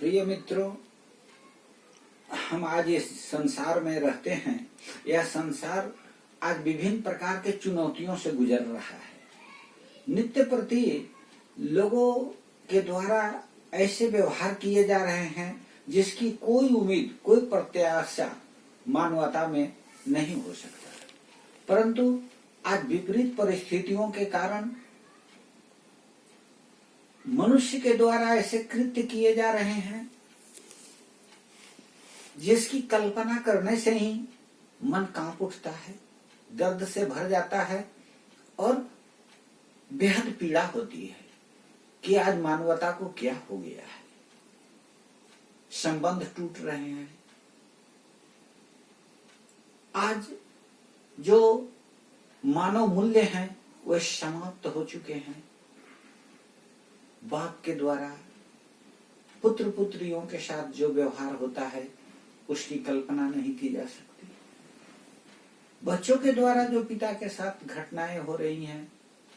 प्रिय मित्रों, हम आज इस संसार में रहते हैं। यह संसार आज विभिन्न प्रकार के चुनौतियों से गुजर रहा है। नित्य प्रति लोगों के द्वारा ऐसे व्यवहार किए जा रहे हैं जिसकी कोई उम्मीद, कोई प्रत्याशा मानवता में नहीं हो सकता। परंतु आज विपरीत परिस्थितियों के कारण मनुष्य के द्वारा ऐसे कृत्य किए जा रहे हैं जिसकी कल्पना करने से ही मन कांप उठता है, दर्द से भर जाता है और बेहद पीड़ा होती है कि आज मानवता को क्या हो गया है। संबंध टूट रहे हैं। आज जो मानव मूल्य हैं वे समाप्त हो चुके हैं। बाप के द्वारा पुत्र पुत्रियों के साथ जो व्यवहार होता है उसकी कल्पना नहीं की जा सकती। बच्चों के द्वारा जो पिता के साथ घटनाएं हो रही हैं,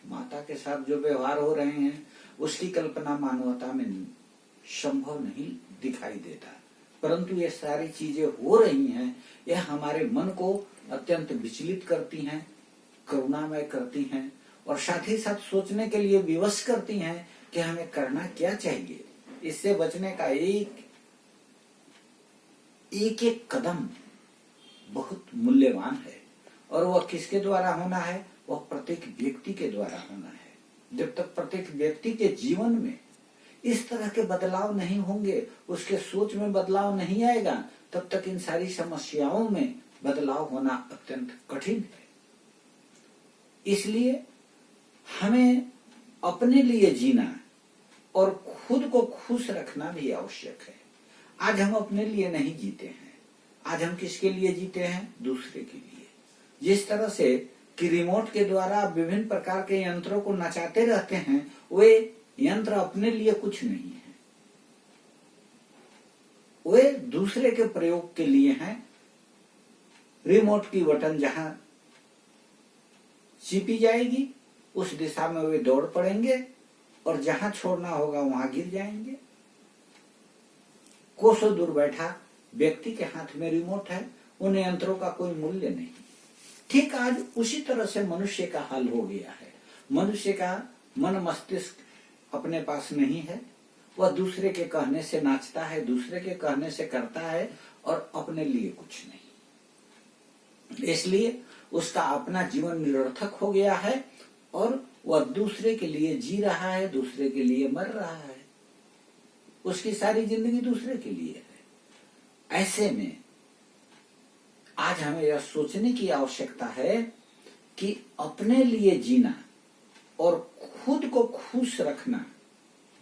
माता के साथ जो व्यवहार हो रहे हैं, उसकी कल्पना मानवता में संभव नहीं दिखाई देता। परंतु ये सारी चीजें हो रही हैं, यह हमारे मन को अत्यंत विचलित करती हैं, करुणामय करती हैं और साथ ही साथ सोचने के लिए विवश करती हैं कि हमें करना क्या चाहिए। इससे बचने का एक कदम बहुत मूल्यवान है और वह किसके द्वारा होना है? वह प्रत्येक व्यक्ति के द्वारा होना है। जब तक प्रत्येक व्यक्ति के जीवन में इस तरह के बदलाव नहीं होंगे, उसके सोच में बदलाव नहीं आएगा, तब तक इन सारी समस्याओं में बदलाव होना अत्यंत कठिन है। इसलिए हमें अपने लिए जीना और खुद को खुश रखना भी आवश्यक है। आज हम अपने लिए नहीं जीते हैं। आज हम किसके लिए जीते हैं? दूसरे के लिए। जिस तरह से कि रिमोट के द्वारा विभिन्न प्रकार के यंत्रों को नचाते रहते हैं, वे यंत्र अपने लिए कुछ नहीं है, वे दूसरे के प्रयोग के लिए हैं। रिमोट की बटन जहां चिपी जाएगी उस दिशा में वे दौड़ पड़ेंगे और जहां छोड़ना होगा वहां गिर जाएंगे। कोसों दूर बैठा व्यक्ति के हाथ में रिमोट है, उन यंत्रों का कोई मूल्य नहीं। ठीक आज उसी तरह से मनुष्य का हाल हो गया है। मनुष्य का मन मस्तिष्क अपने पास नहीं है। वह दूसरे के कहने से नाचता है, दूसरे के कहने से करता है और अपने लिए कुछ नहीं। इसलिए उसका अपना जीवन निरर्थक हो गया है और वह दूसरे के लिए जी रहा है, दूसरे के लिए मर रहा है। उसकी सारी जिंदगी दूसरे के लिए है। ऐसे में आज हमें यह सोचने की आवश्यकता है कि अपने लिए जीना और खुद को खुश रखना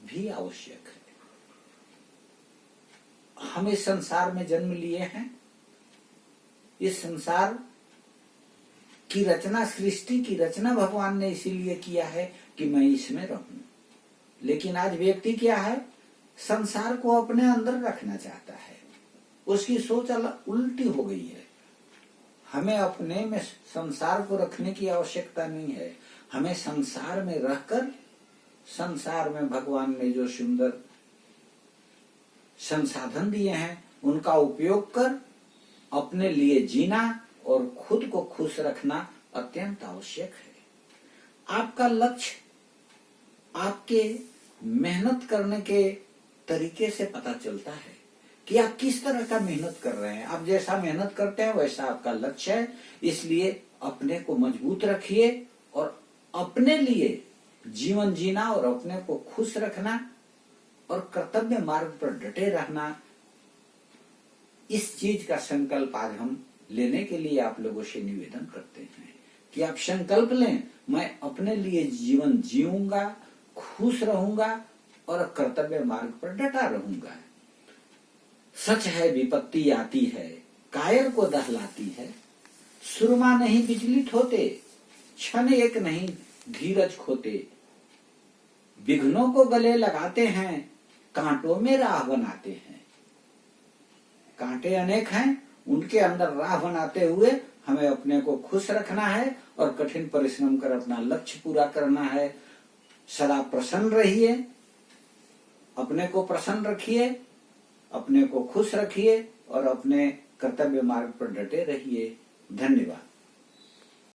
भी आवश्यक है। हम इस संसार में जन्म लिए हैं। इस संसार की रचना, सृष्टि की रचना भगवान ने इसीलिए किया है कि मैं इसमें रहूं। लेकिन आज व्यक्ति क्या है? संसार को अपने अंदर रखना चाहता है। उसकी सोच उल्टी हो गई है। हमें अपने में संसार को रखने की आवश्यकता नहीं है। हमें संसार में रहकर, संसार में भगवान ने जो सुंदर संसाधन दिए हैं उनका उपयोग कर अपने लिए जीना और खुद को खुश रखना अत्यंत आवश्यक है। आपका लक्ष्य आपके मेहनत करने के तरीके से पता चलता है कि आप किस तरह का मेहनत कर रहे हैं। आप जैसा मेहनत करते हैं वैसा आपका लक्ष्य है। इसलिए अपने को मजबूत रखिए और अपने लिए जीवन जीना और अपने को खुश रखना और कर्तव्य मार्ग पर डटे रहना, इस चीज का संकल्प आज हम लेने के लिए आप लोगों से निवेदन करते हैं कि आप संकल्प लें, मैं अपने लिए जीवन जीऊंगा, खुश रहूंगा और कर्तव्य मार्ग पर डटा रहूंगा। सच है विपत्ति आती है, कायर को दहलाती है। सुरमा नहीं विचलित होते, क्षण एक नहीं धीरज खोते। विघ्नों को गले लगाते हैं, कांटों में राह बनाते हैं। कांटे अनेक हैं, उनके अंदर राह बनाते हुए हमें अपने को खुश रखना है और कठिन परिश्रम कर अपना लक्ष्य पूरा करना है। सदा प्रसन्न रहिए, अपने को प्रसन्न रखिए अपने को खुश रखिए और अपने कर्तव्य मार्ग पर डटे रहिए। धन्यवाद।